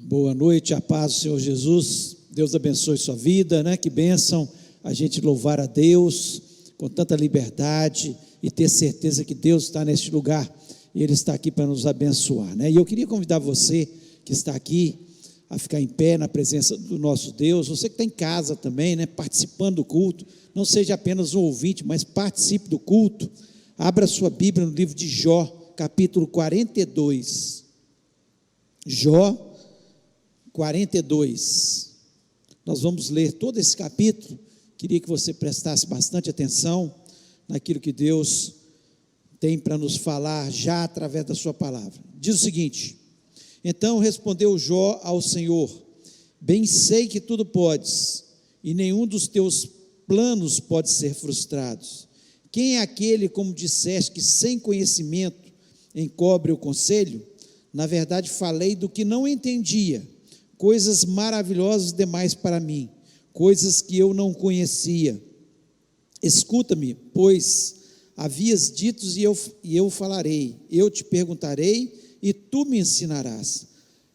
Boa noite, a paz do Senhor Jesus. Deus abençoe sua vida, né? Que bênção a gente louvar a Deus com tanta liberdade e ter certeza que Deus está neste lugar e Ele está aqui para nos abençoar, né? E eu queria convidar você que está aqui a ficar em pé na presença do nosso Deus. Você que está em casa também, né? Participando do culto, não seja apenas um ouvinte, mas participe do culto. Abra sua Bíblia no livro de Jó, capítulo 42. Jó 42, nós vamos ler todo esse capítulo. Queria que você prestasse bastante atenção naquilo que Deus tem para nos falar já através da sua palavra. Diz o seguinte: então respondeu Jó ao Senhor: bem sei que tudo podes, e nenhum dos teus planos pode ser frustrado. Quem é aquele, como disseste, que sem conhecimento encobre o conselho? Na verdade falei do que não entendia, coisas maravilhosas demais para mim, coisas que eu não conhecia. Escuta-me, pois havias dito e eu falarei, eu te perguntarei e tu me ensinarás.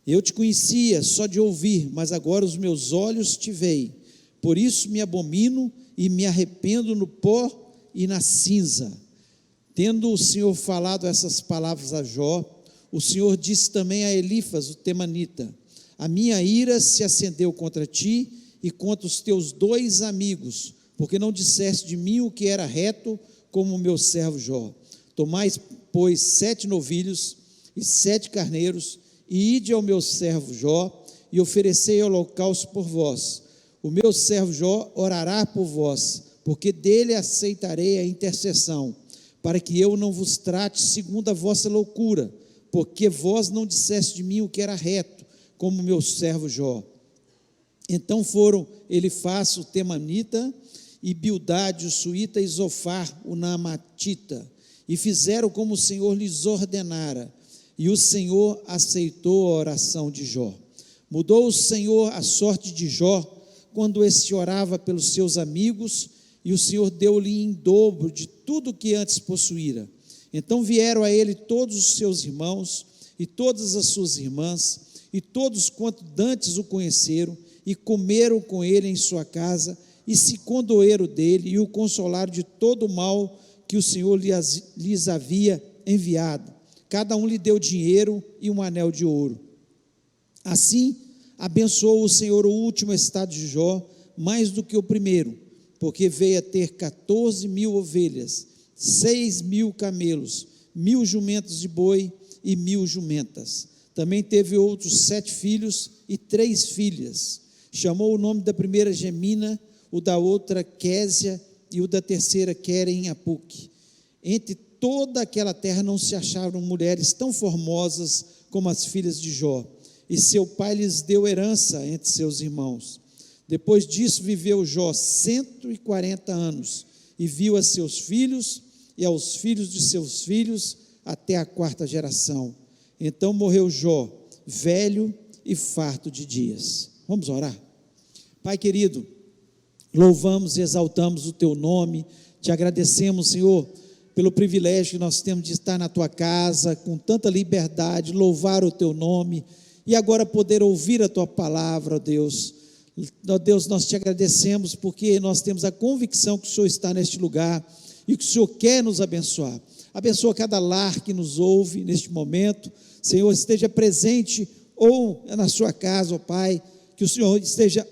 Eu te conhecia só de ouvir, mas agora os meus olhos te veem. Por isso me abomino e me arrependo no pó e na cinza. Tendo o Senhor falado essas palavras a Jó, o Senhor disse também a Elifas, o temanita: a minha ira se acendeu contra ti e contra os teus dois amigos, porque não disseste de mim o que era reto, como o meu servo Jó. Tomai, pois, 7 novilhos e 7 carneiros, e ide ao meu servo Jó, e oferecei holocausto por vós. O meu servo Jó orará por vós, porque dele aceitarei a intercessão, para que eu não vos trate segundo a vossa loucura, porque vós não disseste de mim o que era reto, como meu servo Jó. Então foram Elifaz o temanita, e Bildade o suíta, e Zofar o naamatita, e fizeram como o Senhor lhes ordenara, e o Senhor aceitou a oração de Jó. Mudou o Senhor a sorte de Jó, quando este orava pelos seus amigos, e o Senhor deu-lhe em dobro de tudo que antes possuíra. Então vieram a ele todos os seus irmãos, e todas as suas irmãs, e todos quanto dantes o conheceram, e comeram com ele em sua casa, e se condoeram dele, e o consolaram de todo o mal que o Senhor lhes havia enviado. Cada um lhe deu dinheiro e um anel de ouro. Assim, abençoou o Senhor o último estado de Jó, mais do que o primeiro, porque veio a ter 14.000 ovelhas, 6.000 camelos, 1.000 jumentos de boi e 1.000 jumentas. Também teve outros 7 filhos e 3 filhas. Chamou o nome da primeira Gemina, o da outra Késia, e o da terceira Querem Apuque. Entre toda aquela terra não se acharam mulheres tão formosas como as filhas de Jó, e seu pai lhes deu herança entre seus irmãos. Depois disso viveu Jó 140 anos, e viu a seus filhos e aos filhos de seus filhos até a 4ª geração. Então morreu Jó, velho e farto de dias. Vamos orar? Pai querido, louvamos e exaltamos o teu nome, te agradecemos, Senhor, pelo privilégio que nós temos de estar na tua casa, com tanta liberdade, louvar o teu nome, e agora poder ouvir a tua palavra, ó Deus. Ó Deus, nós te agradecemos porque nós temos a convicção que o Senhor está neste lugar, e que o Senhor quer nos abençoar. Abençoa cada lar que nos ouve neste momento, Senhor, esteja presente ou na sua casa, ó Pai, que o Senhor esteja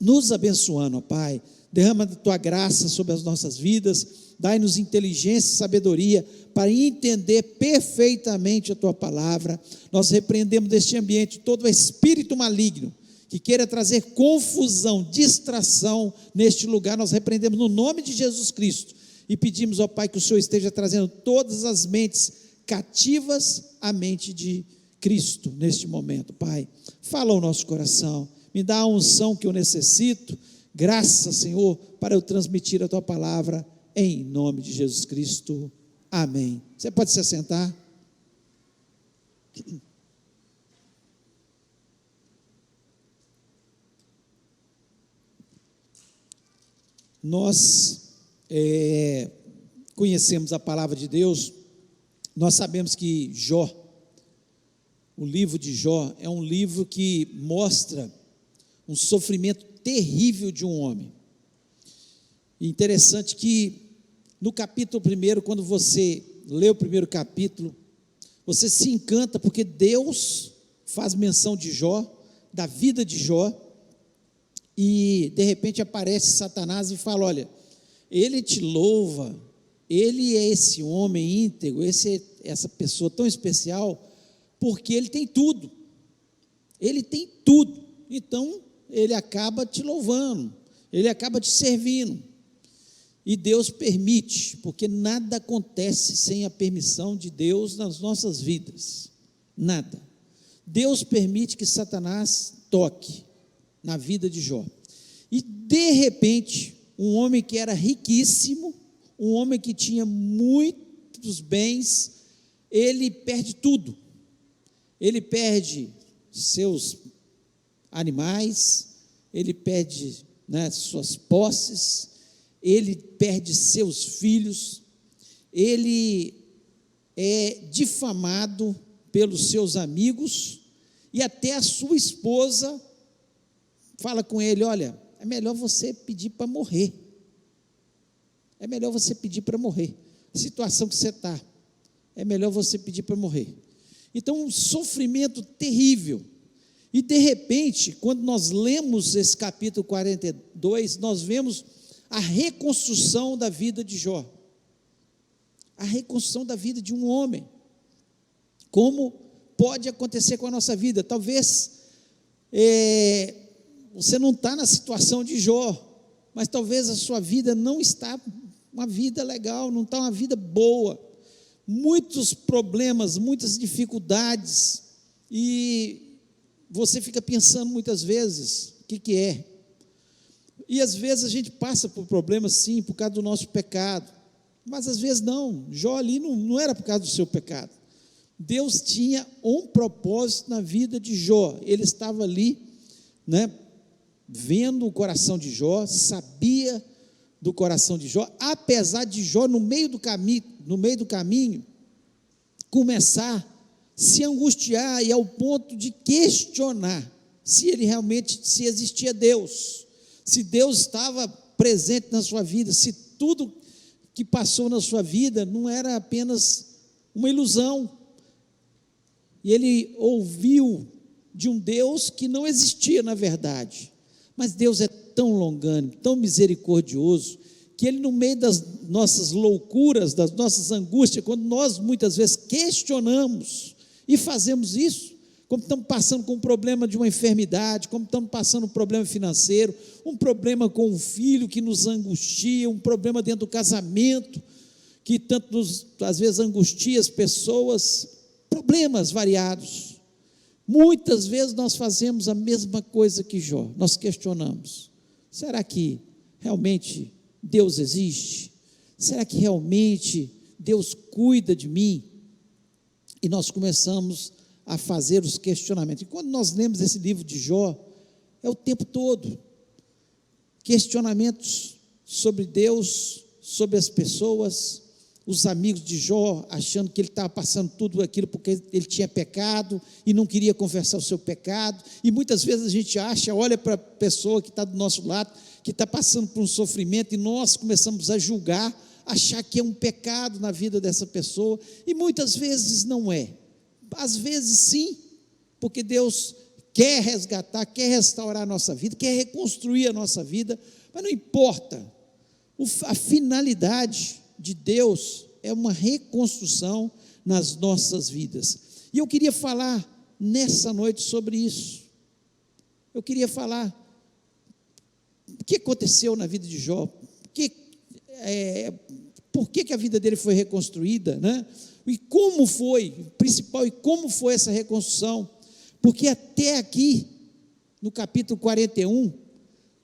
nos abençoando, ó Pai. Derrama a tua graça sobre as nossas vidas, dai-nos inteligência e sabedoria para entender perfeitamente a tua palavra. Nós repreendemos deste ambiente todo espírito maligno que queira trazer confusão, distração neste lugar. Nós repreendemos no nome de Jesus Cristo e pedimos, ó Pai, que o Senhor esteja trazendo todas as mentes cativas à mente de Cristo neste momento. Pai, fala ao nosso coração, me dá a unção que eu necessito, graça, Senhor, para eu transmitir a tua palavra, em nome de Jesus Cristo, amém. Você pode se assentar? Nós conhecemos a palavra de Deus, nós sabemos que Jó O livro de Jó é um livro que mostra um sofrimento terrível de um homem. E interessante que no capítulo 1, quando você lê o primeiro capítulo, você se encanta porque Deus faz menção de Jó, da vida de Jó, e de repente aparece Satanás e fala: olha, ele te louva, ele é esse homem íntegro, essa pessoa tão especial, porque ele tem tudo, então ele acaba te louvando, ele acaba te servindo. E Deus permite, porque nada acontece sem a permissão de Deus nas nossas vidas, nada. Deus permite que Satanás toque na vida de Jó, e de repente, um homem que era riquíssimo, um homem que tinha muitos bens, ele perde tudo. Ele perde seus animais, ele perde, suas posses, ele perde seus filhos, ele é difamado pelos seus amigos, e até a sua esposa fala com ele: olha, é melhor você pedir para morrer, a situação que você está, é melhor você pedir para morrer. Então, um sofrimento terrível. E de repente, quando nós lemos esse capítulo 42, nós vemos a reconstrução da vida de Jó, a reconstrução da vida de um homem. Como pode acontecer com a nossa vida? Talvez você não está na situação de Jó, mas talvez a sua vida não está uma vida legal, não está uma vida boa, muitos problemas, muitas dificuldades, e você fica pensando muitas vezes, o que é? E às vezes a gente passa por problemas sim, por causa do nosso pecado, mas às vezes não. Jó ali não era por causa do seu pecado. Deus tinha um propósito na vida de Jó. Ele estava ali, vendo o coração de Jó, sabia do coração de Jó, apesar de Jó no meio do caminho começar a se angustiar e ao ponto de questionar se existia Deus, se Deus estava presente na sua vida, se tudo que passou na sua vida não era apenas uma ilusão. E ele ouviu de um Deus que não existia na verdade, mas Deus é tão longânimo, tão misericordioso, que Ele, no meio das nossas loucuras, das nossas angústias, quando nós muitas vezes questionamos e fazemos isso, como estamos passando com um problema de uma enfermidade, como estamos passando um problema financeiro, um problema com um filho que nos angustia, um problema dentro do casamento, que tanto às vezes angustia as pessoas, problemas variados. Muitas vezes nós fazemos a mesma coisa que Jó, nós questionamos: será que realmente Deus existe? Será que realmente Deus cuida de mim? E nós começamos a fazer os questionamentos. E quando nós lemos esse livro de Jó, é o tempo todo questionamentos sobre Deus, sobre as pessoas, os amigos de Jó achando que ele estava passando tudo aquilo porque ele tinha pecado e não queria confessar o seu pecado. E muitas vezes a gente olha para a pessoa que está do nosso lado, que está passando por um sofrimento, e nós começamos a julgar, achar que é um pecado na vida dessa pessoa, e muitas vezes não é. Às vezes sim, porque Deus quer resgatar, quer restaurar a nossa vida, quer reconstruir a nossa vida, mas não importa. A finalidade de Deus é uma reconstrução nas nossas vidas. E eu queria falar nessa noite sobre isso. Eu queria falar o que aconteceu na vida de Jó, por que a vida dele foi reconstruída, e como foi, principal, e como foi essa reconstrução, porque até aqui, no capítulo 41,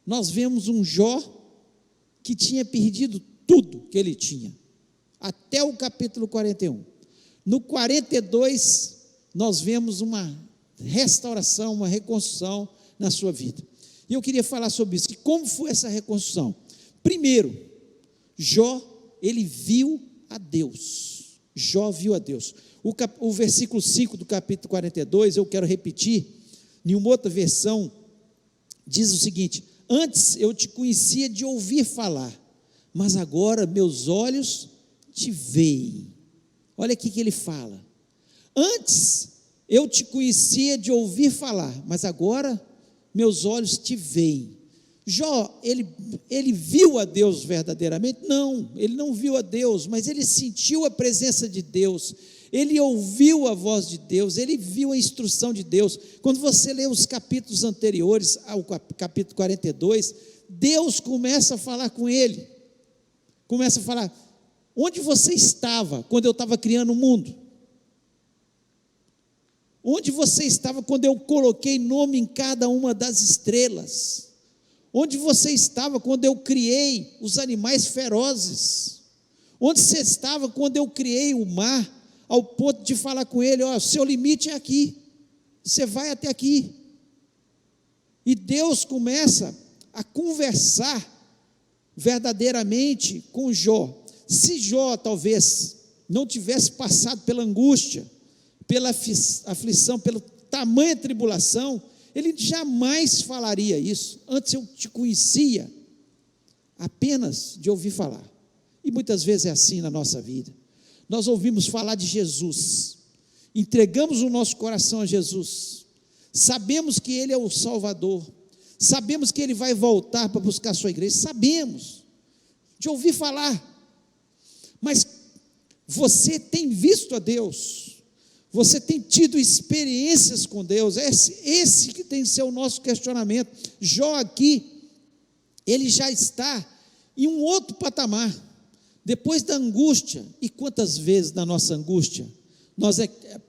nós vemos um Jó que tinha perdido tudo que ele tinha, até o capítulo 41. No 42, nós vemos uma restauração, uma reconstrução na sua vida. E eu queria falar sobre isso, e como foi essa reconstrução. Primeiro, Jó, ele viu a Deus. Jó viu a Deus. O versículo 5 do capítulo 42, eu quero repetir, em uma outra versão, diz o seguinte: antes eu te conhecia de ouvir falar, mas agora meus olhos te veem. Olha aqui que ele fala: antes eu te conhecia de ouvir falar, mas agora meus olhos te veem. Jó, ele viu a Deus verdadeiramente? Não, ele não viu a Deus, mas ele sentiu a presença de Deus, ele ouviu a voz de Deus, ele viu a instrução de Deus. Quando você lê os capítulos anteriores ao capítulo 42, Deus começa a falar com ele, começa a falar: onde você estava quando eu estava criando o mundo? Onde você estava quando eu coloquei nome em cada uma das estrelas? Onde você estava quando eu criei os animais ferozes? Onde você estava quando eu criei o mar, ao ponto de falar com ele: ó, seu limite é aqui, você vai até aqui. E Deus começa a conversar verdadeiramente com Jó. Se Jó talvez não tivesse passado pela angústia, pela aflição, pela tamanha tribulação, ele jamais falaria isso. Antes eu te conhecia apenas de ouvir falar. E muitas vezes é assim na nossa vida. Nós ouvimos falar de Jesus, entregamos o nosso coração a Jesus, sabemos que Ele é o Salvador, sabemos que Ele vai voltar para buscar a sua igreja, sabemos, de ouvir falar, mas você tem visto a Deus? Você tem tido experiências com Deus? Esse que tem que ser o nosso questionamento. Jó aqui, ele já está em um outro patamar, depois da angústia. E quantas vezes na nossa angústia, nós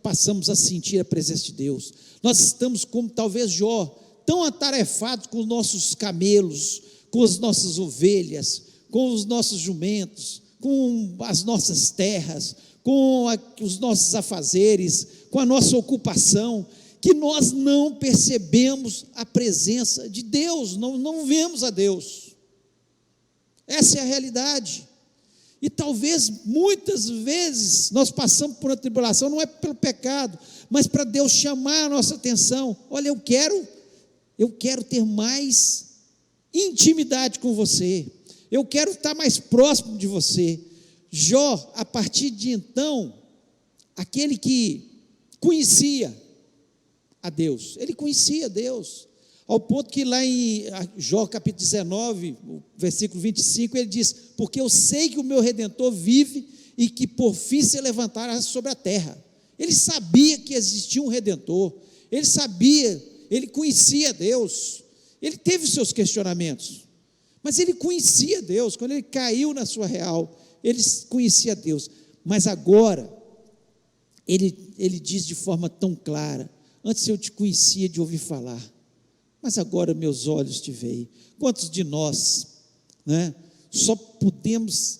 passamos a sentir a presença de Deus? Nós estamos como talvez Jó, tão atarefados com os nossos camelos, com as nossas ovelhas, com os nossos jumentos, com as nossas terras, com os nossos afazeres, com a nossa ocupação, que nós não percebemos a presença de Deus, não vemos a Deus. Essa é a realidade. E talvez muitas vezes nós passamos por uma tribulação, não é pelo pecado, mas para Deus chamar a nossa atenção. Olha, eu quero ter mais intimidade com você, eu quero estar mais próximo de você. Jó, a partir de então, aquele que conhecia a Deus, ele conhecia Deus, ao ponto que lá em Jó capítulo 19, versículo 25, ele diz: porque eu sei que o meu Redentor vive e que por fim se levantará sobre a terra. Ele sabia que existia um Redentor, ele sabia, ele conhecia Deus, ele teve os seus questionamentos, mas ele conhecia Deus. Quando ele caiu na sua real, ele conhecia Deus, mas agora, ele diz de forma tão clara: antes eu te conhecia de ouvir falar, mas agora meus olhos te veem. Quantos de nós, só podemos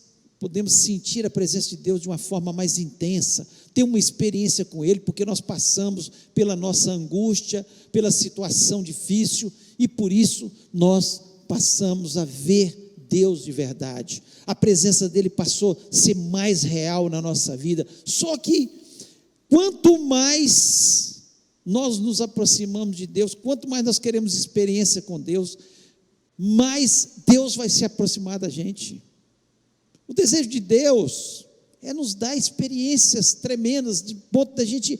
sentir a presença de Deus de uma forma mais intensa, ter uma experiência com Ele, porque nós passamos pela nossa angústia, pela situação difícil, e por isso nós passamos a ver Deus de verdade, a presença dele passou a ser mais real na nossa vida. Só que quanto mais nós nos aproximamos de Deus, quanto mais nós queremos experiência com Deus, mais Deus vai se aproximar da gente. O desejo de Deus é nos dar experiências tremendas, de ponto da gente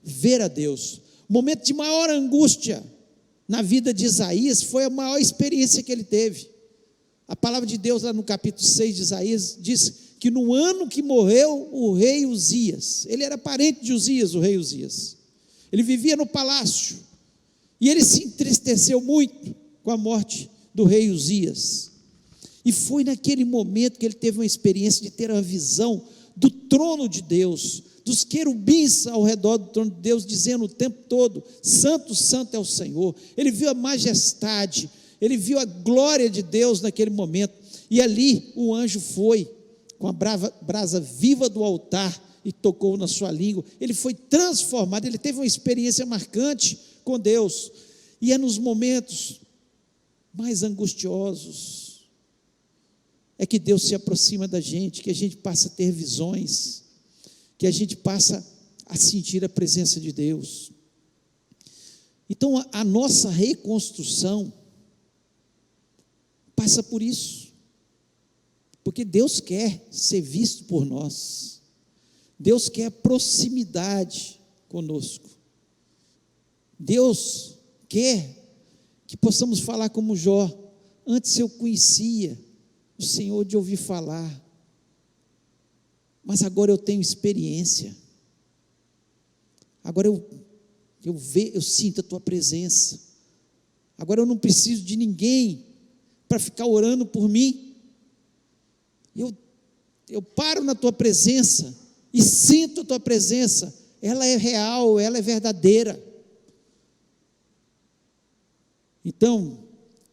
ver a Deus. O momento de maior angústia na vida de Isaías foi a maior experiência que ele teve. A palavra de Deus lá no capítulo 6 de Isaías diz que no ano que morreu o rei Uzias, ele era parente de Uzias, o rei Uzias, ele vivia no palácio, e ele se entristeceu muito com a morte do rei Uzias, e foi naquele momento que ele teve uma experiência de ter uma visão do trono de Deus, dos querubins ao redor do trono de Deus, dizendo o tempo todo: santo, santo é o Senhor. Ele viu a majestade, ele viu a glória de Deus naquele momento, e ali o anjo foi com a brasa viva do altar e tocou na sua língua. Ele foi transformado, ele teve uma experiência marcante com Deus. E é nos momentos mais angustiosos é que Deus se aproxima da gente, que a gente passa a ter visões, que a gente passa a sentir a presença de Deus. Então, a nossa reconstrução passa por isso, porque Deus quer ser visto por nós, Deus quer proximidade conosco, Deus quer que possamos falar como Jó: antes eu conhecia o Senhor de ouvir falar, mas agora eu tenho experiência, agora eu sinto a tua presença, agora eu não preciso de ninguém para ficar orando por mim, eu paro na tua presença e sinto a tua presença, ela é real, ela é verdadeira. Então,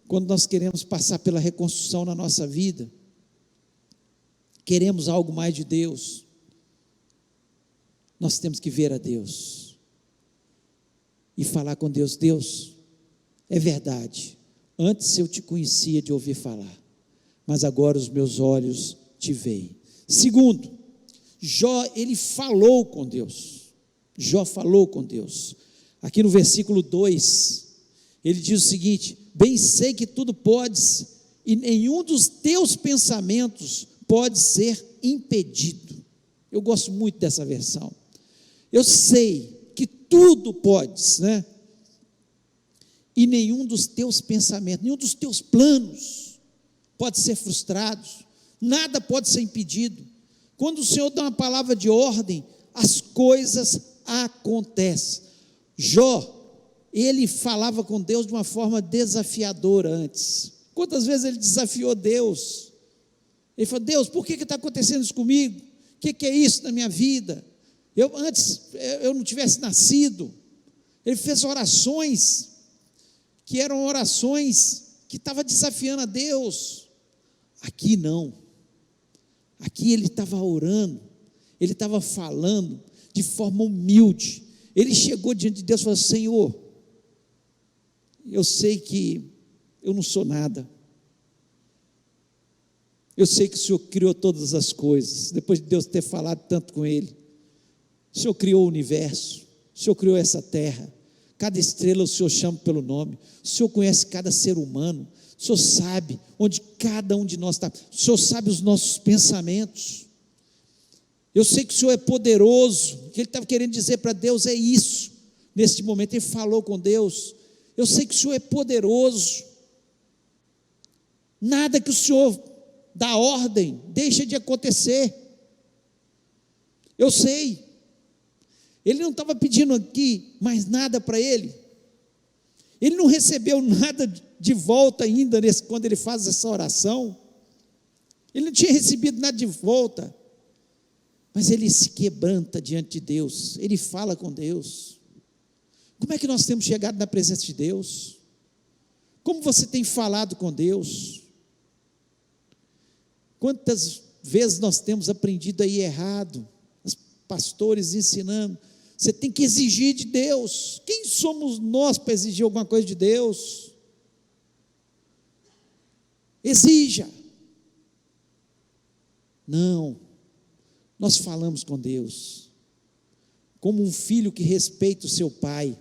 quando nós queremos passar pela reconstrução na nossa vida, queremos algo mais de Deus, nós temos que ver a Deus e falar com Deus: Deus, é verdade, antes eu te conhecia de ouvir falar, mas agora os meus olhos te veem. Segundo, Jó, ele falou com Deus. Jó falou com Deus. Aqui no versículo 2, ele diz o seguinte: bem sei que tudo podes, e nenhum dos teus pensamentos pode ser impedido. Eu gosto muito dessa versão. Eu sei que tudo podes, né? E nenhum dos teus pensamentos, nenhum dos teus planos pode ser frustrado, nada pode ser impedido. Quando o Senhor dá uma palavra de ordem, as coisas acontecem. Jó, ele falava com Deus de uma forma desafiadora antes. Quantas vezes ele desafiou Deus? Ele falou: Deus, por que está acontecendo isso comigo? O que é isso na minha vida? Antes eu não tivesse nascido. Ele fez orações que eram orações que estavam desafiando a Deus. Aqui não. Aqui ele estava orando, ele estava falando de forma humilde. Ele chegou diante de Deus e falou: Senhor, eu sei que eu não sou nada, eu sei que o Senhor criou todas as coisas. Depois de Deus ter falado tanto com ele, o Senhor criou o universo, o Senhor criou essa terra, cada estrela o Senhor chama pelo nome, o Senhor conhece cada ser humano, o Senhor sabe onde cada um de nós está, o Senhor sabe os nossos pensamentos. Eu sei que o Senhor é poderoso. O que ele estava querendo dizer para Deus é isso. Neste momento ele falou com Deus: eu sei que o Senhor é poderoso, nada que o Senhor dá ordem deixa de acontecer. Eu sei. Ele não estava pedindo aqui mais nada para ele, ele não recebeu nada de volta ainda quando ele faz essa oração, ele não tinha recebido nada de volta, mas ele se quebranta diante de Deus, ele fala com Deus. Como é que nós temos chegado na presença de Deus? Como você tem falado com Deus? Quantas vezes nós temos aprendido a ir errado, os pastores ensinando: você tem que exigir de Deus. Quem somos nós para exigir alguma coisa de Deus? Exija. Não, nós falamos com Deus como um filho que respeita o seu pai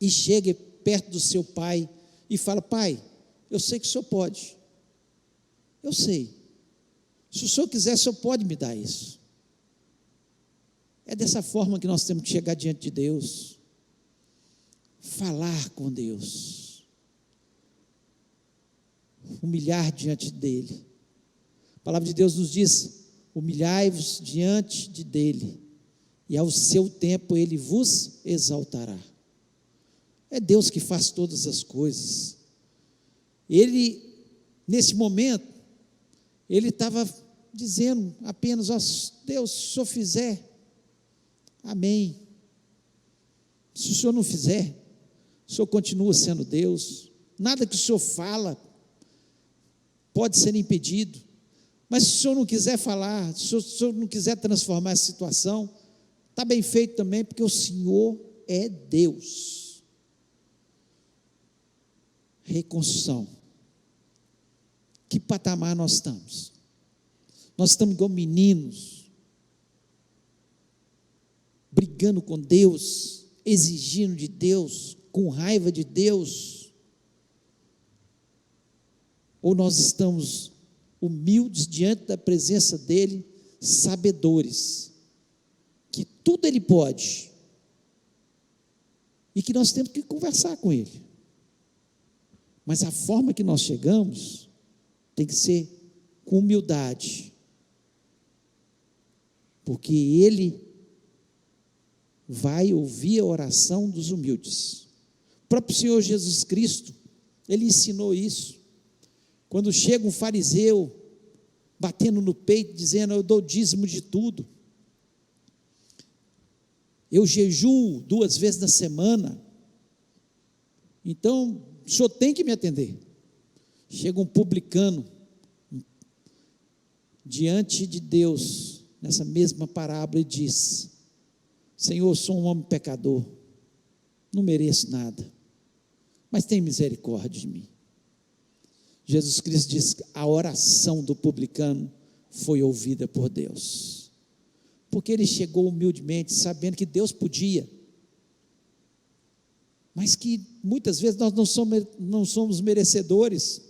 e chega perto do seu pai e fala: pai, eu sei que o Senhor pode, eu sei, se o Senhor quiser, o Senhor pode me dar isso. É dessa forma que nós temos que chegar diante de Deus, falar com Deus, humilhar diante dEle. A palavra de Deus nos diz: humilhai-vos diante dEle, e ao seu tempo Ele vos exaltará. É Deus que faz todas as coisas. Ele, nesse momento, ele estava dizendo apenas: ó Deus, se o Senhor fizer, amém. Se o Senhor não fizer, o Senhor continua sendo Deus. Nada que o Senhor fala pode ser impedido. Mas se o Senhor não quiser falar, se o Senhor não quiser transformar essa situação, está bem feito também, porque o Senhor é Deus. Reconstrução. Que patamar nós estamos? Nós estamos igual meninos brigando com Deus, exigindo de Deus, com raiva de Deus? Ou nós estamos humildes diante da presença dEle, sabedores que tudo Ele pode e que nós temos que conversar com Ele, mas a forma que nós chegamos tem que ser com humildade, porque Ele vai ouvir a oração dos humildes. O próprio Senhor Jesus Cristo, Ele ensinou isso. Quando chega um fariseu, batendo no peito, dizendo: eu dou dízimo de tudo, eu jejuo 2 vezes na semana, então o senhor tem que me atender. Chega um publicano, diante de Deus, nessa mesma parábola, e diz: Senhor, sou um homem pecador, não mereço nada, mas tem misericórdia de mim. Jesus Cristo diz que a oração do publicano foi ouvida por Deus, porque ele chegou humildemente, sabendo que Deus podia, mas que muitas vezes nós não somos merecedores,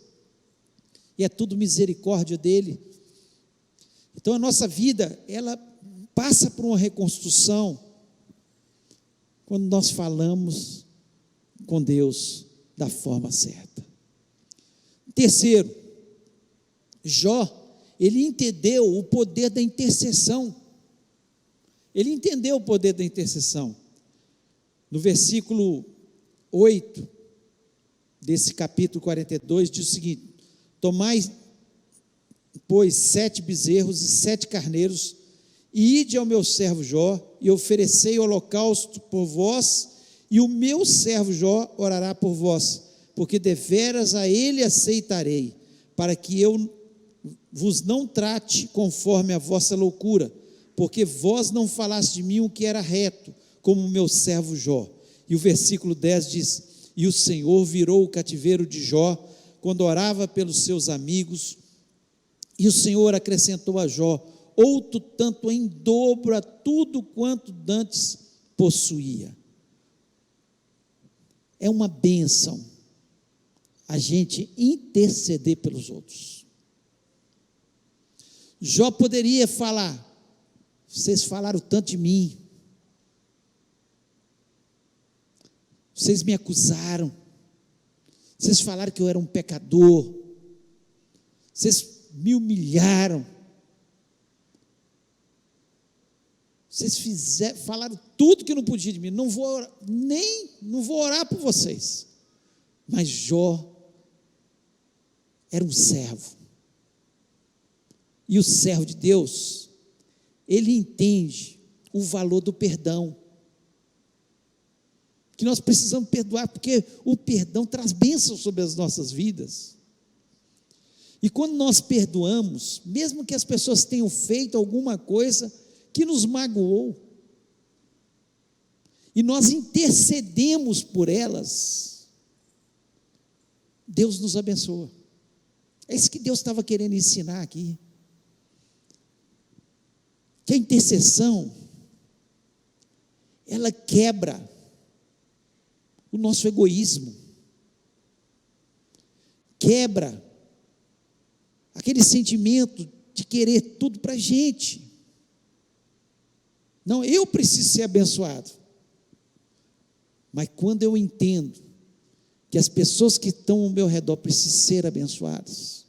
e é tudo misericórdia dele. Então a nossa vida, ela passa por uma reconstrução, quando nós falamos com Deus da forma certa. Terceiro, Jó, ele entendeu o poder da intercessão. Ele entendeu o poder da intercessão. No versículo 8 desse capítulo 42, diz o seguinte: tomai, pois, 7 bezerros e 7 carneiros, e ide ao meu servo Jó, e oferecei holocausto por vós, e o meu servo Jó orará por vós, porque deveras a ele aceitarei, para que eu vos não trate conforme a vossa loucura, porque vós não falaste de mim o que era reto, como o meu servo Jó. E o versículo 10 diz: e o Senhor virou o cativeiro de Jó, quando orava pelos seus amigos, e o Senhor acrescentou a Jó outro tanto em dobro a tudo quanto dantes possuía. É uma bênção a gente interceder pelos outros. Jó poderia falar: vocês falaram tanto de mim, vocês me acusaram, vocês falaram que eu era um pecador, vocês me humilharam, vocês falaram tudo que não podia de mim, não vou orar por vocês. Mas Jó era um servo, e o servo de Deus, ele entende o valor do perdão, que nós precisamos perdoar, porque o perdão traz bênção sobre as nossas vidas. E quando nós perdoamos, mesmo que as pessoas tenham feito alguma coisa que nos magoou, e nós intercedemos por elas, Deus nos abençoa. É isso que Deus estava querendo ensinar aqui, que a intercessão, ela quebra o nosso egoísmo, quebra aquele sentimento de querer tudo para a gente. Não, eu preciso ser abençoado, mas quando eu entendo que as pessoas que estão ao meu redor precisam ser abençoadas,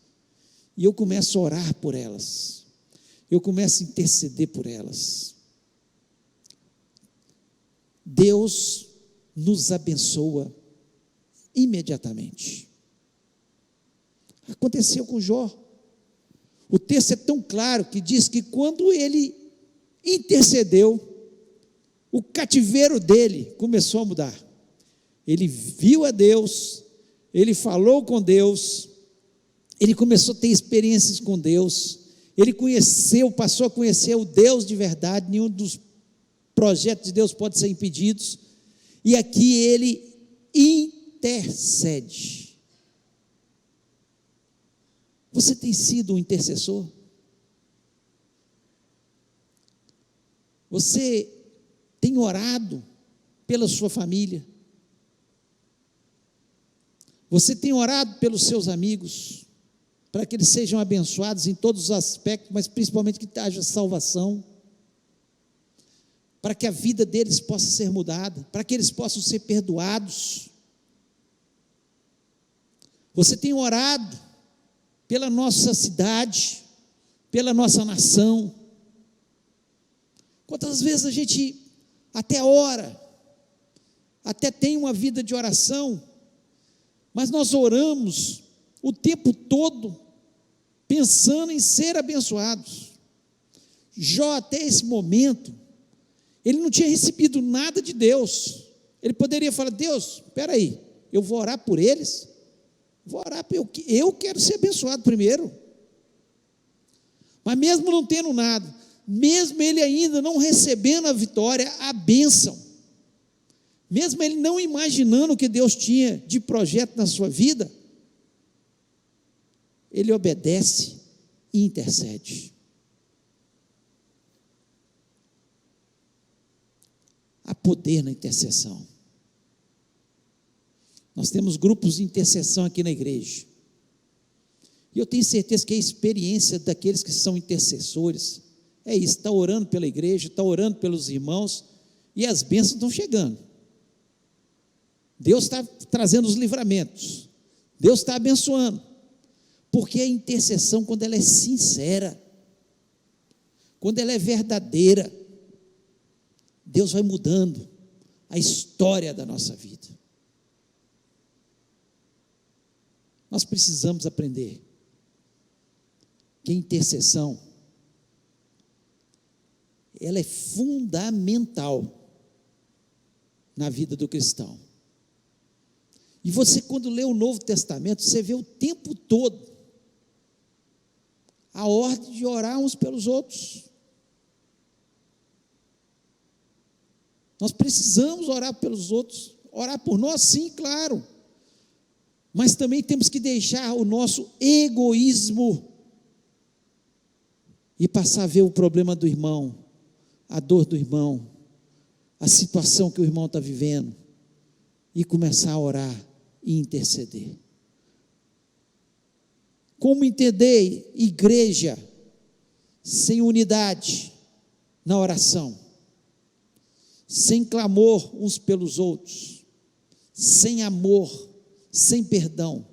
e eu começo a orar por elas, eu começo a interceder por elas, Deus nos abençoa imediatamente. Aconteceu com Jó. O texto é tão claro que diz que quando ele intercedeu, o cativeiro dele começou a mudar. Ele viu a Deus, ele falou com Deus, ele começou a ter experiências com Deus, ele passou a conhecer o Deus de verdade. Nenhum dos projetos de Deus pode ser impedidos, e aqui ele intercede. Você tem sido um intercessor? Você tem orado pela sua família? Você tem orado pelos seus amigos, para que eles sejam abençoados em todos os aspectos, mas principalmente que haja salvação, para que a vida deles possa ser mudada, para que eles possam ser perdoados? Você tem orado pela nossa cidade, pela nossa nação? Quantas vezes a gente até ora, até tem uma vida de oração, mas nós oramos o tempo todo pensando em ser abençoados. Jó, até esse momento, ele não tinha recebido nada de Deus. Ele poderia falar: Deus, espera aí, eu vou orar por eles, eu quero ser abençoado primeiro. Mas mesmo não tendo nada, mesmo ele ainda não recebendo a vitória, a bênção, mesmo ele não imaginando o que Deus tinha de projeto na sua vida, ele obedece e intercede. Há poder na intercessão. Nós temos grupos de intercessão aqui na igreja, e eu tenho certeza que a experiência daqueles que são intercessores é isso: está orando pela igreja, está orando pelos irmãos, e as bênçãos estão chegando. Deus está trazendo os livramentos, Deus está abençoando, porque a intercessão, quando ela é sincera, quando ela é verdadeira, Deus vai mudando a história da nossa vida. Nós precisamos aprender que a intercessão, ela é fundamental na vida do cristão. E você, quando lê o Novo Testamento, você vê o tempo todo a ordem de orar uns pelos outros. Nós precisamos orar pelos outros, orar por nós, sim, claro, mas também temos que deixar o nosso egoísmo e passar a ver o problema do irmão, a dor do irmão, a situação que o irmão está vivendo, e começar a orar e interceder. Como entender igreja sem unidade na oração, sem clamor uns pelos outros, sem amor, sem perdão?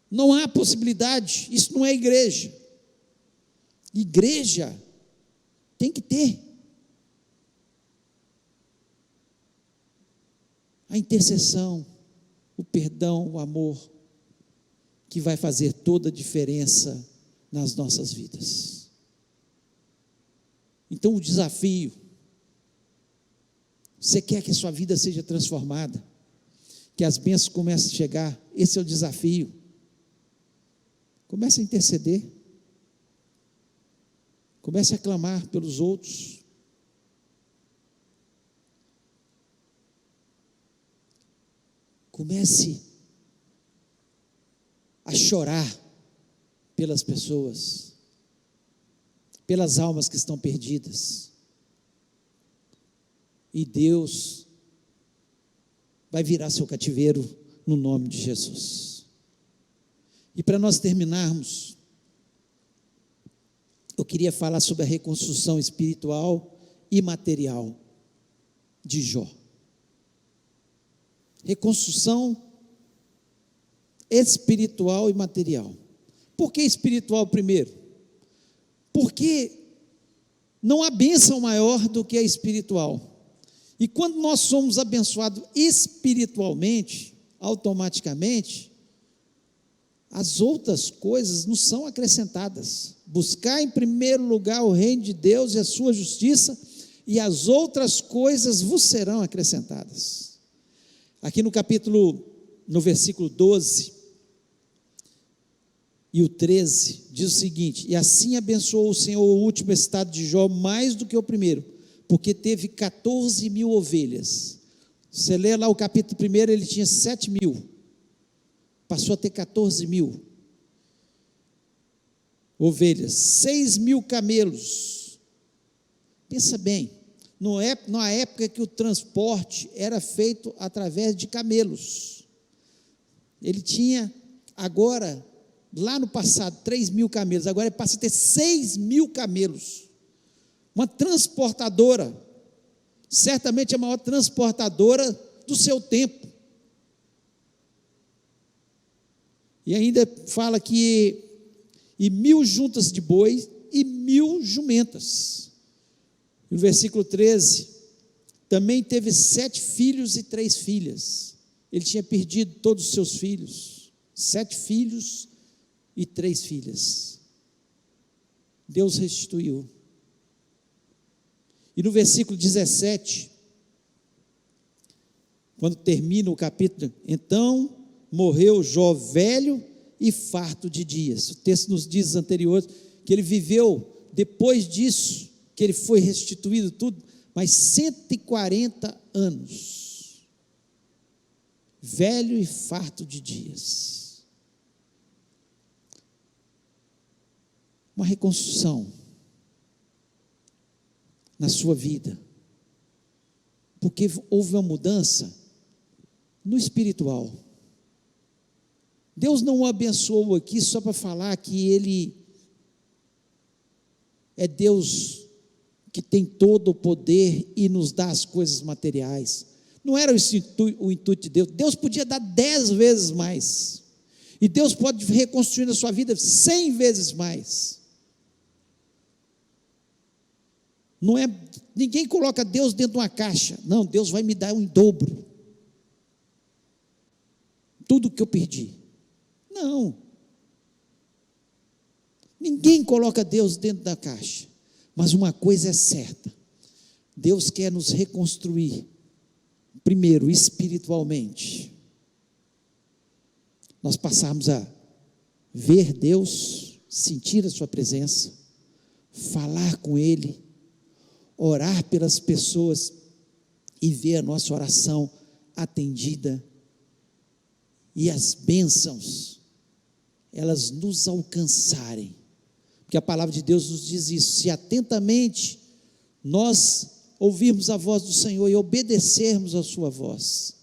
Não há possibilidade, isso não é igreja. Igreja tem que ter a intercessão, o perdão, o amor, que vai fazer toda a diferença nas nossas vidas. Então o desafio, você quer que a sua vida seja transformada, que as bênçãos comecem a chegar, esse é o desafio. Comece a interceder, comece a clamar pelos outros. Comece a chorar pelas pessoas, pelas almas que estão perdidas, e Deus vai virar seu cativeiro no nome de Jesus. E para nós terminarmos, eu queria falar sobre a reconstrução espiritual e material de Jó. Reconstrução espiritual e material. Por que espiritual primeiro? Porque não há bênção maior do que a espiritual. E quando nós somos abençoados espiritualmente, automaticamente, as outras coisas nos são acrescentadas. Buscar em primeiro lugar o reino de Deus e a sua justiça, e as outras coisas vos serão acrescentadas. Aqui no versículo 12 e o 13, diz o seguinte: e assim abençoou o Senhor o último estado de Jó mais do que o primeiro, porque teve 14.000 ovelhas. Você lê lá o capítulo 1, ele tinha 7.000, passou a ter 14.000 ovelhas, 6.000 camelos, Pensa bem, na época que o transporte era feito através de camelos. Ele tinha agora, lá no passado, 3.000 camelos, agora ele passa a ter 6.000 camelos. Uma transportadora, certamente a maior transportadora do seu tempo. E ainda fala que, e 1.000 juntas de bois e 1.000 jumentas. No versículo 13, também teve 7 filhos e 3 filhas. Ele tinha perdido todos os seus filhos, 7 filhos e 3 filhas. Deus restituiu. E no versículo 17, quando termina o capítulo, então morreu Jó velho e farto de dias. O texto nos diz anteriores que ele viveu, depois disso, que ele foi restituído tudo, mas 140 anos, velho e farto de dias. Uma reconstrução na sua vida, porque houve uma mudança no espiritual. Deus não o abençoou aqui só para falar que Ele é Deus que tem todo o poder e nos dá as coisas materiais. Não era o intuito de Deus. Deus podia dar 10 vezes mais, e Deus pode reconstruir na sua vida 100 vezes mais. Não é, ninguém coloca Deus dentro de uma caixa. Não, Deus vai me dar em dobro tudo que eu perdi. Não, ninguém coloca Deus dentro da caixa, mas uma coisa é certa: Deus quer nos reconstruir, primeiro espiritualmente, nós passarmos a ver Deus, sentir a sua presença, falar com Ele, orar pelas pessoas e ver a nossa oração atendida, e as bênçãos elas nos alcançarem, porque a palavra de Deus nos diz isso: se atentamente nós ouvirmos a voz do Senhor e obedecermos a sua voz,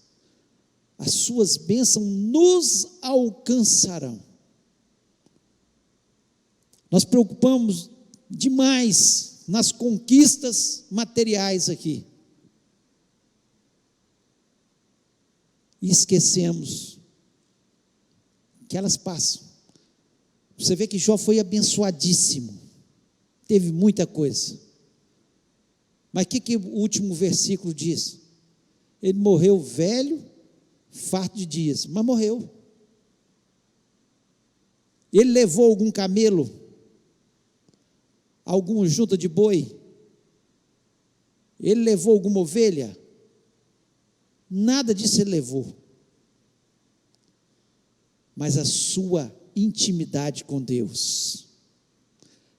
as suas bênçãos nos alcançarão. Nós preocupamos demais nas conquistas materiais aqui, e esquecemos que elas passam. Você vê que Jó foi abençoadíssimo, teve muita coisa, mas o que o último versículo diz? Ele morreu velho, farto de dias, mas morreu. Ele levou algum camelo, alguma junta de boi? Ele levou alguma ovelha? Nada disso ele levou. Mas a sua intimidade com Deus,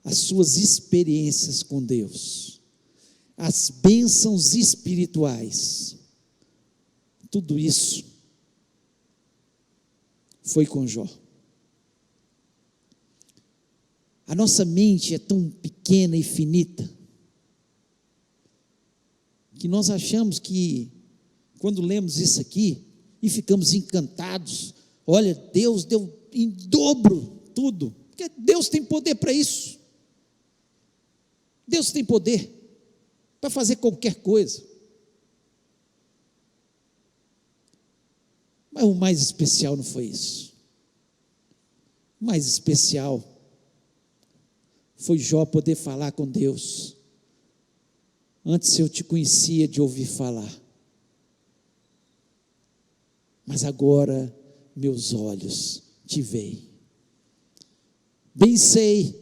as suas experiências com Deus, as bênçãos espirituais, tudo isso foi com Jó. A nossa mente é tão pequena e finita, que nós achamos que, quando lemos isso aqui, e ficamos encantados, olha, Deus deu em dobro tudo, porque Deus tem poder para isso. Deus tem poder para fazer qualquer coisa. Mas o mais especial não foi isso. O mais especial foi Jó poder falar com Deus. Antes eu te conhecia de ouvir falar, mas agora meus olhos te veem. Bem sei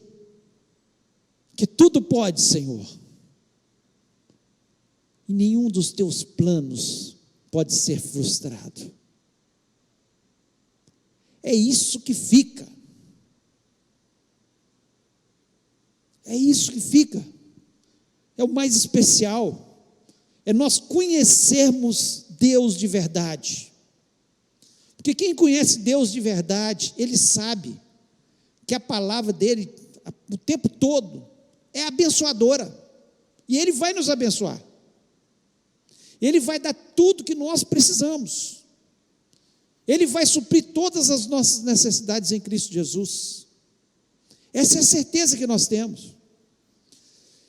que tudo pode, Senhor, e nenhum dos teus planos pode ser frustrado. É isso que fica. É isso que fica. É o mais especial. É nós conhecermos Deus de verdade. Porque quem conhece Deus de verdade, ele sabe que a palavra dele, o tempo todo, é abençoadora. E Ele vai nos abençoar. Ele vai dar tudo que nós precisamos. Ele vai suprir todas as nossas necessidades em Cristo Jesus. Essa é a certeza que nós temos.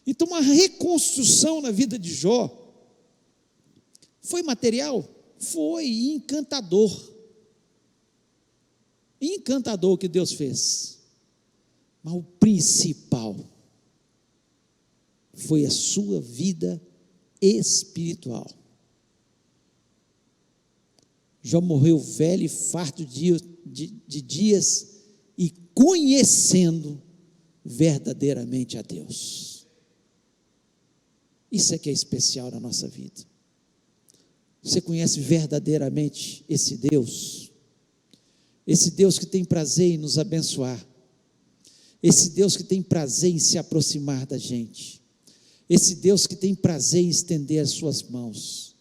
Então, a reconstrução na vida de Jó foi material? Foi encantador. Encantador o que Deus fez. Mas o principal foi a sua vida espiritual. Jó morreu velho e farto de dias e conhecendo verdadeiramente a Deus. Isso é que é especial na nossa vida. Você conhece verdadeiramente esse Deus que tem prazer em nos abençoar, esse Deus que tem prazer em se aproximar da gente, esse Deus que tem prazer em estender as suas mãos,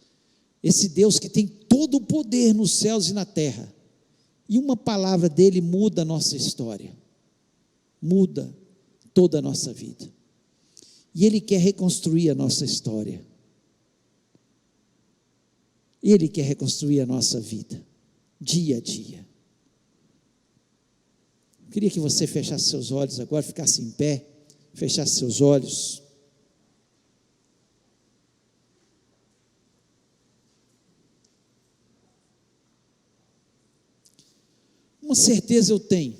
esse Deus que tem todo o poder nos céus e na terra, e uma palavra dele muda a nossa história, muda toda a nossa vida, e Ele quer reconstruir a nossa história, Ele quer reconstruir a nossa vida, dia a dia. Eu queria que você fechasse seus olhos agora, ficasse em pé, fechasse seus olhos. Uma certeza eu tenho,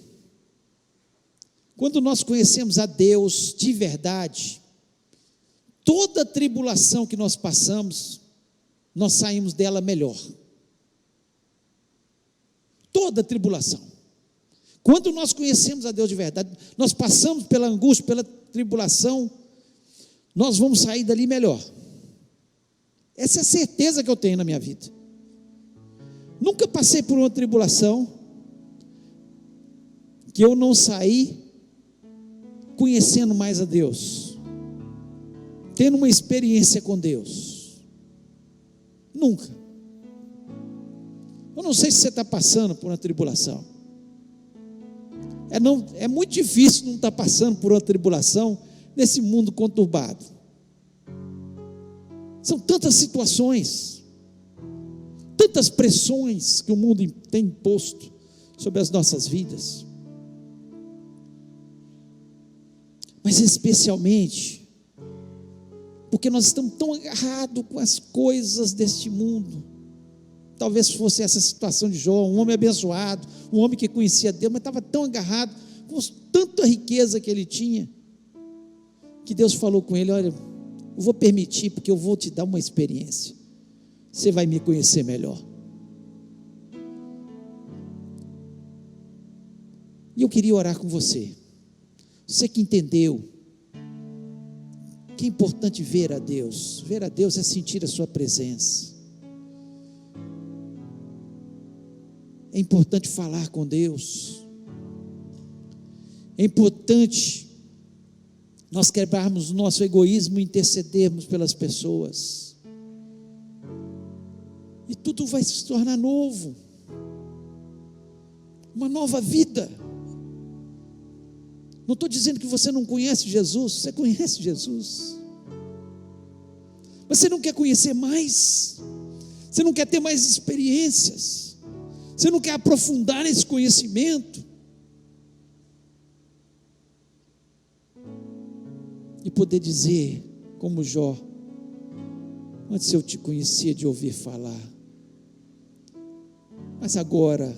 quando nós conhecemos a Deus de verdade, toda tribulação que nós passamos, nós saímos dela melhor. Toda tribulação. Quando nós conhecemos a Deus de verdade, nós passamos pela angústia, pela tribulação, nós vamos sair dali melhor. Essa é a certeza que eu tenho na minha vida. Nunca passei por uma tribulação que eu não saí conhecendo mais a Deus, tendo uma experiência com Deus. Nunca. Eu não sei se você está passando por uma tribulação. É muito difícil não estar passando por uma tribulação nesse mundo conturbado. São tantas situações, tantas pressões que o mundo tem imposto sobre as nossas vidas. Mas especialmente porque nós estamos tão agarrados com as coisas deste mundo. Talvez fosse essa situação de Jó, um homem abençoado, um homem que conhecia Deus, mas estava tão agarrado com tanta riqueza que ele tinha, que Deus falou com ele: olha, eu vou permitir, porque eu vou te dar uma experiência, você vai me conhecer melhor. E eu queria orar com você que entendeu que é importante ver a Deus é sentir a sua presença, é importante falar com Deus, é importante nós quebrarmos o nosso egoísmo e intercedermos pelas pessoas, e tudo vai se tornar novo, uma nova vida. Não estou dizendo que você não conhece Jesus, você conhece Jesus, mas você não quer conhecer mais, você não quer ter mais experiências, você não quer aprofundar nesse conhecimento, e poder dizer, como Jó: antes eu te conhecia de ouvir falar, mas agora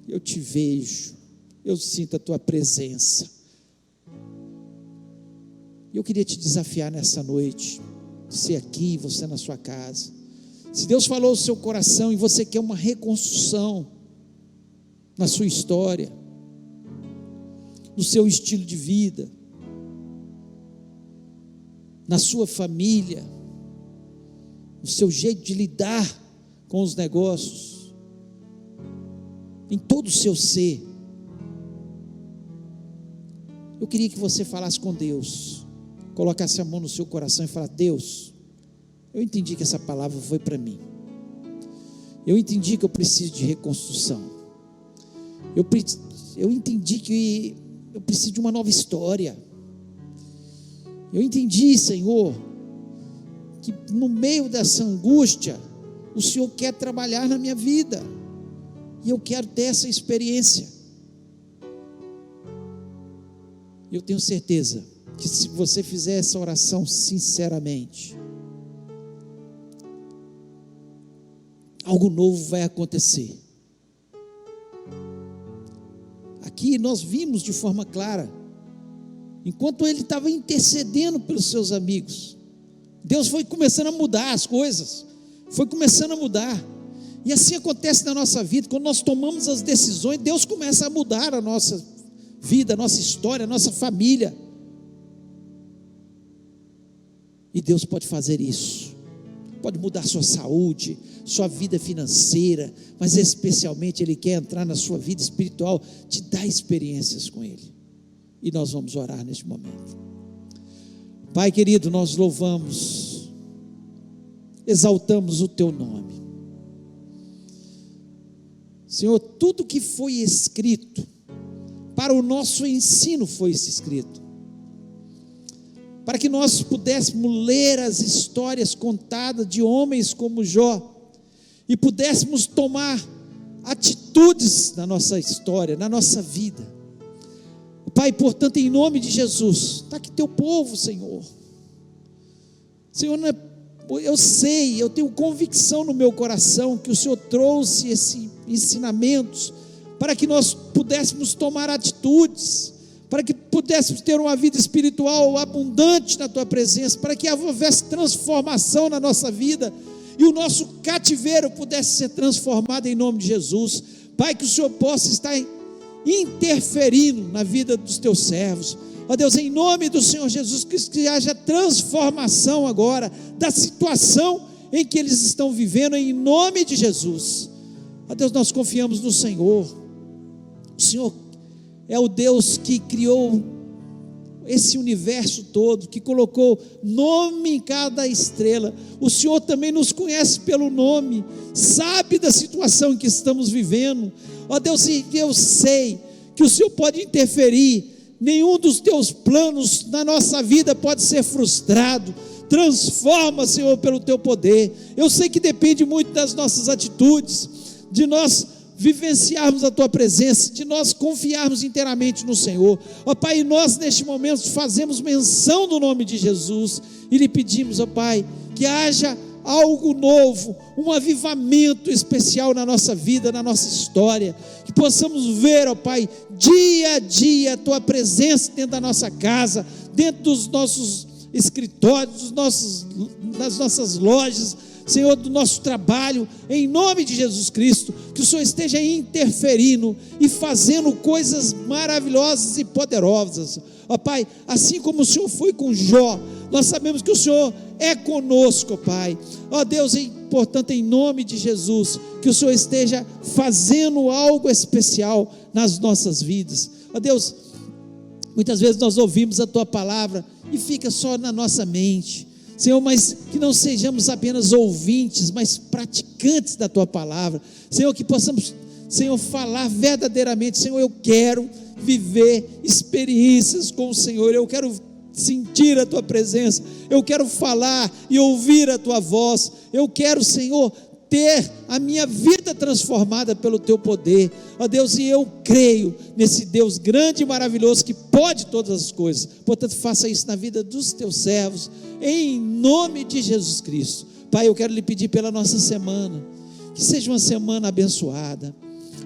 eu te vejo, eu sinto a tua presença. E eu queria te desafiar nessa noite, você aqui, você na sua casa, se Deus falou no seu coração e você quer uma reconstrução na sua história, no seu estilo de vida, na sua família, no seu jeito de lidar com os negócios, em todo o seu ser, eu queria que você falasse com Deus, colocasse a mão no seu coração e falasse: Deus, eu entendi que essa palavra foi para mim, eu entendi que eu preciso de reconstrução, eu entendi que eu preciso de uma nova história, Eu entendi, Senhor, que no meio dessa angústia, o Senhor quer trabalhar na minha vida, e eu quero ter essa experiência. Eu tenho certeza que se você fizer essa oração sinceramente, algo novo vai acontecer. Aqui nós vimos de forma clara, enquanto ele estava intercedendo pelos seus amigos, Deus foi começando a mudar as coisas, foi começando a mudar. E assim acontece na nossa vida, quando nós tomamos as decisões, Deus começa a mudar a nossa vida, a nossa história, a nossa família. E Deus pode fazer isso, pode mudar sua saúde, sua vida financeira, mas especialmente Ele quer entrar na sua vida espiritual, te dar experiências com Ele. E nós vamos orar neste momento. Pai querido, nós louvamos, exaltamos o Teu nome. Senhor, tudo que foi escrito para o nosso ensino foi escrito, para que nós pudéssemos ler as histórias contadas de homens como Jó, e pudéssemos tomar atitudes na nossa história, na nossa vida. Pai, portanto, em nome de Jesus, está aqui Teu povo, Senhor. Senhor, eu sei, eu tenho convicção no meu coração que o Senhor trouxe esses ensinamentos para que nós pudéssemos tomar atitudes, para que pudéssemos ter uma vida espiritual abundante na Tua presença, para que houvesse transformação na nossa vida, e o nosso cativeiro pudesse ser transformado em nome de Jesus. Pai, que o Senhor possa estar interferindo na vida dos Teus servos, ó Deus, em nome do Senhor Jesus Cristo, que haja transformação agora, da situação em que eles estão vivendo, em nome de Jesus. Ó Deus, nós confiamos no Senhor. O Senhor é o Deus que criou esse universo todo, que colocou nome em cada estrela. O Senhor também nos conhece pelo nome, sabe da situação em que estamos vivendo. Ó Deus, eu sei que o Senhor pode interferir, nenhum dos Teus planos na nossa vida pode ser frustrado. Transforma, Senhor, pelo Teu poder. Eu sei que depende muito das nossas atitudes, de nós vivenciarmos a Tua presença, de nós confiarmos inteiramente no Senhor. Ó Pai, nós neste momento fazemos menção do nome de Jesus e lhe pedimos, ó Pai, que haja algo novo, um avivamento especial na nossa vida, na nossa história, que possamos ver, ó Pai, dia a dia a Tua presença dentro da nossa casa, dentro dos nossos escritórios, das nossas lojas, Senhor, do nosso trabalho, em nome de Jesus Cristo, que o Senhor esteja interferindo e fazendo coisas maravilhosas e poderosas. Ó Pai, assim como o Senhor foi com Jó, nós sabemos que o Senhor é conosco, Pai. Ó Deus, portanto, em nome de Jesus, que o Senhor esteja fazendo algo especial nas nossas vidas. Ó Deus, muitas vezes nós ouvimos a Tua palavra e fica só na nossa mente, Senhor, mas que não sejamos apenas ouvintes, mas praticantes da Tua palavra. Senhor, que possamos, Senhor, falar verdadeiramente. Senhor, eu quero viver experiências com o Senhor, eu quero sentir a Tua presença, eu quero falar e ouvir a Tua voz, eu quero, Senhor, ter a minha vida transformada pelo Teu poder. Ó Deus, e eu creio nesse Deus grande e maravilhoso que pode todas as coisas. Portanto, faça isso na vida dos Teus servos, em nome de Jesus Cristo. Pai, eu quero lhe pedir pela nossa semana, que seja uma semana abençoada,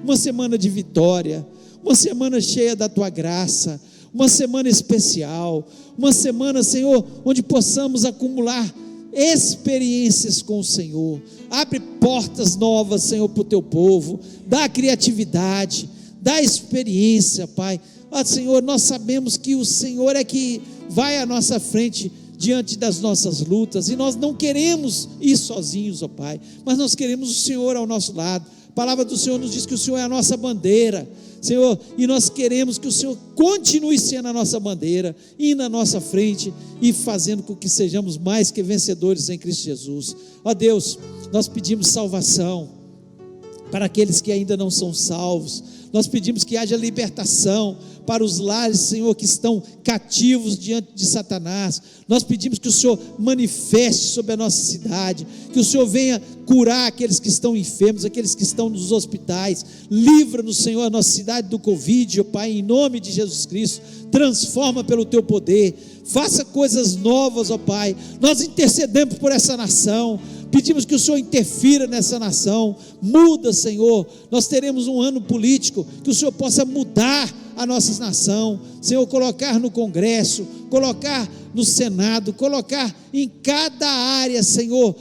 uma semana de vitória, uma semana cheia da Tua graça, uma semana especial, uma semana, Senhor, onde possamos acumular experiências com o Senhor. Abre portas novas, Senhor, para o Teu povo, dá criatividade, dá experiência, Pai. Ó Senhor, nós sabemos que o Senhor é que vai à nossa frente diante das nossas lutas, e nós não queremos ir sozinhos, ó Pai, mas nós queremos o Senhor ao nosso lado. A palavra do Senhor nos diz que o Senhor é a nossa bandeira, Senhor, e nós queremos que o Senhor continue sendo a nossa bandeira, indo à nossa frente e fazendo com que sejamos mais que vencedores em Cristo Jesus. Ó Deus, nós pedimos salvação para aqueles que ainda não são salvos, nós pedimos que haja libertação para os lares, Senhor, que estão cativos diante de Satanás. Nós pedimos que o Senhor manifeste sobre a nossa cidade, que o Senhor venha curar aqueles que estão enfermos, aqueles que estão nos hospitais. Livra-nos, Senhor, a nossa cidade do Covid, ó Pai, em nome de Jesus Cristo. Transforma pelo teu poder, faça coisas novas, ó Pai. Nós intercedemos por essa nação, pedimos que o Senhor interfira nessa nação. Muda, Senhor. Nós teremos um ano político, que o Senhor possa mudar a nossa nação, Senhor, colocar no Congresso, colocar no Senado, colocar em cada área, Senhor,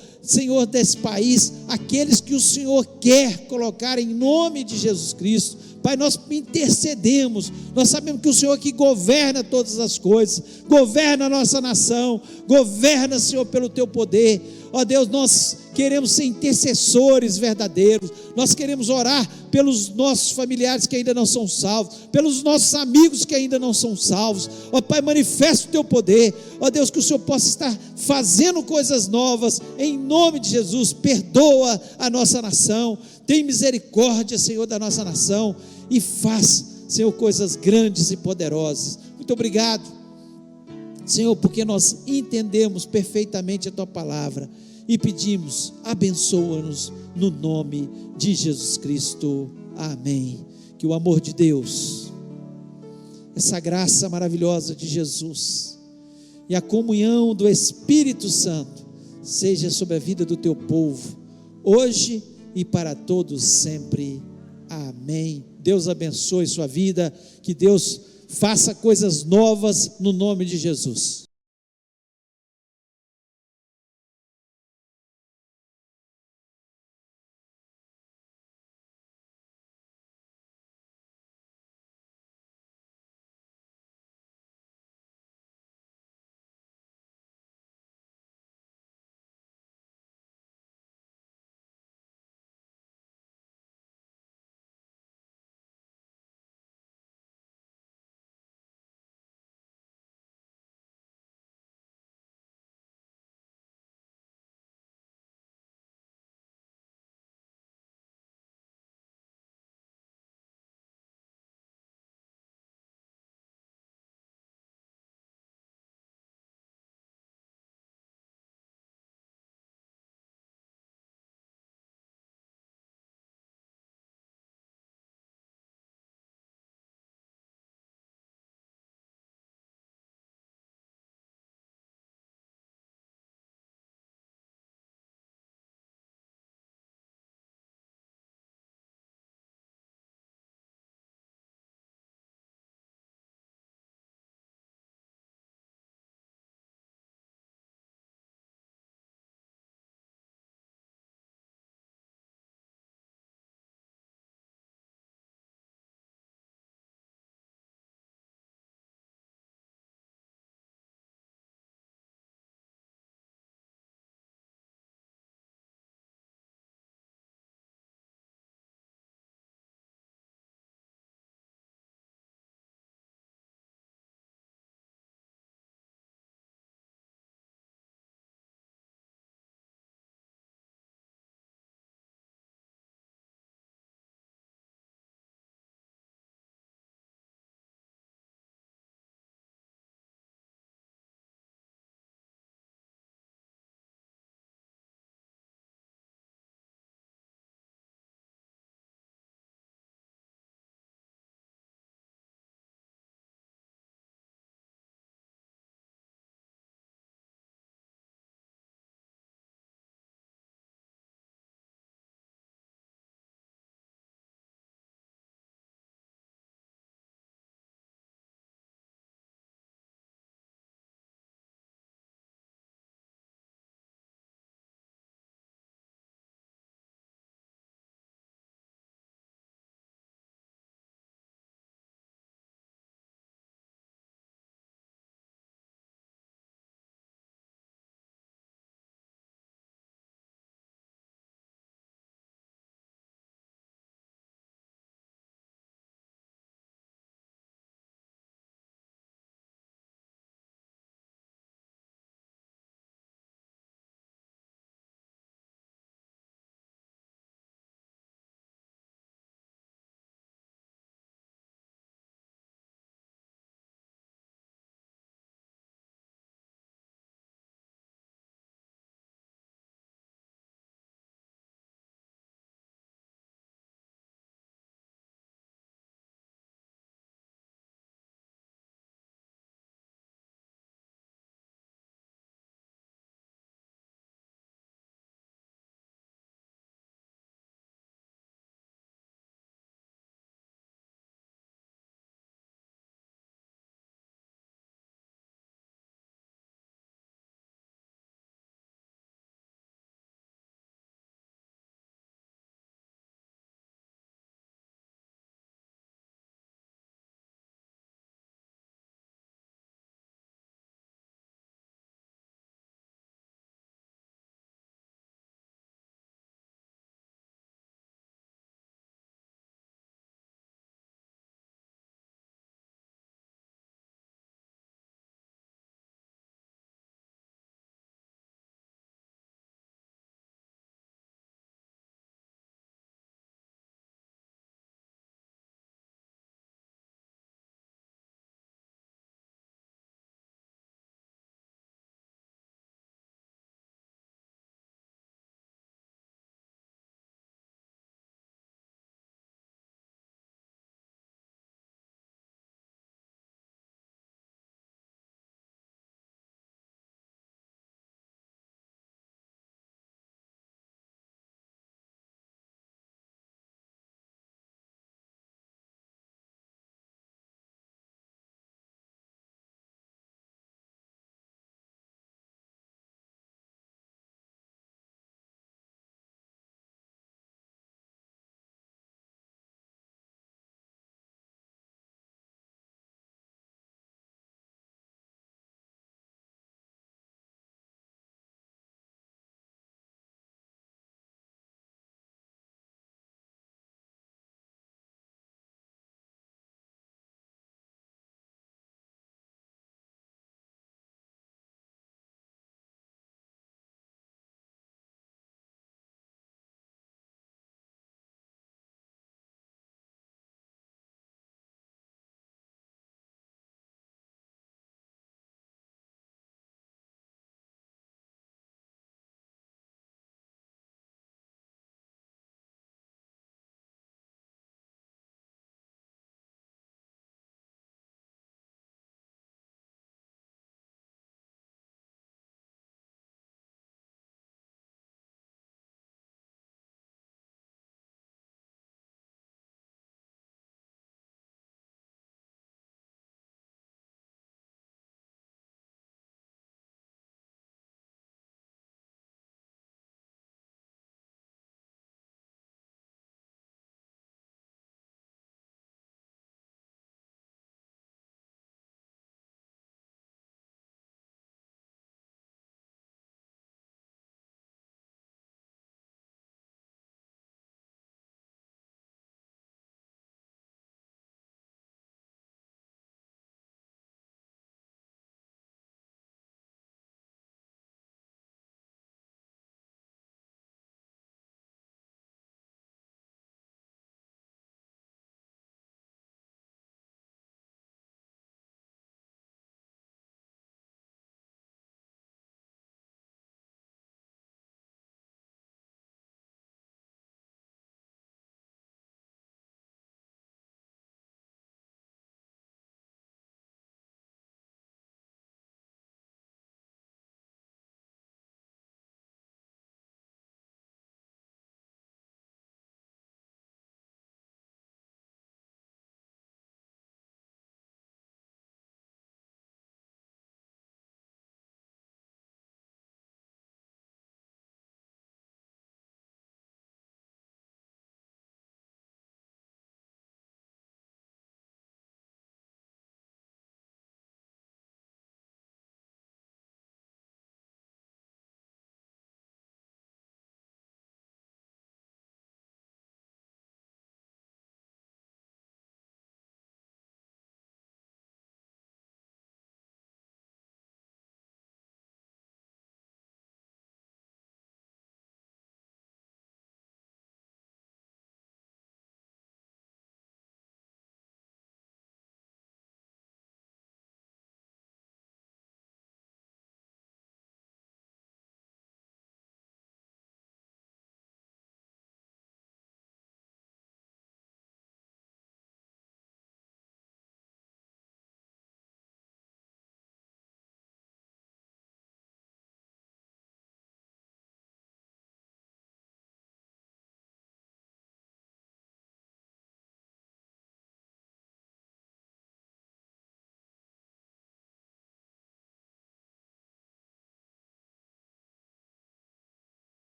desse país, aqueles que o Senhor quer colocar em nome de Jesus Cristo. Pai, nós intercedemos, nós sabemos que o Senhor que governa todas as coisas, governa a nossa nação, governa, Senhor, pelo teu poder. Ó Deus, nós queremos ser intercessores verdadeiros, nós queremos orar pelos nossos familiares que ainda não são salvos, pelos nossos amigos que ainda não são salvos. Ó Pai, manifesta o teu poder, ó Deus, que o Senhor possa estar fazendo coisas novas, em nome de Jesus. Perdoa a nossa nação, tem misericórdia, Senhor, da nossa nação, e faz, Senhor, coisas grandes e poderosas. Muito obrigado, Senhor, porque nós entendemos perfeitamente a tua palavra e pedimos, abençoa-nos no nome de Jesus Cristo, amém. Que o amor de Deus, essa graça maravilhosa de Jesus e a comunhão do Espírito Santo seja sobre a vida do teu povo, hoje e para todos sempre, amém. Deus abençoe sua vida, que Deus faça coisas novas no nome de Jesus.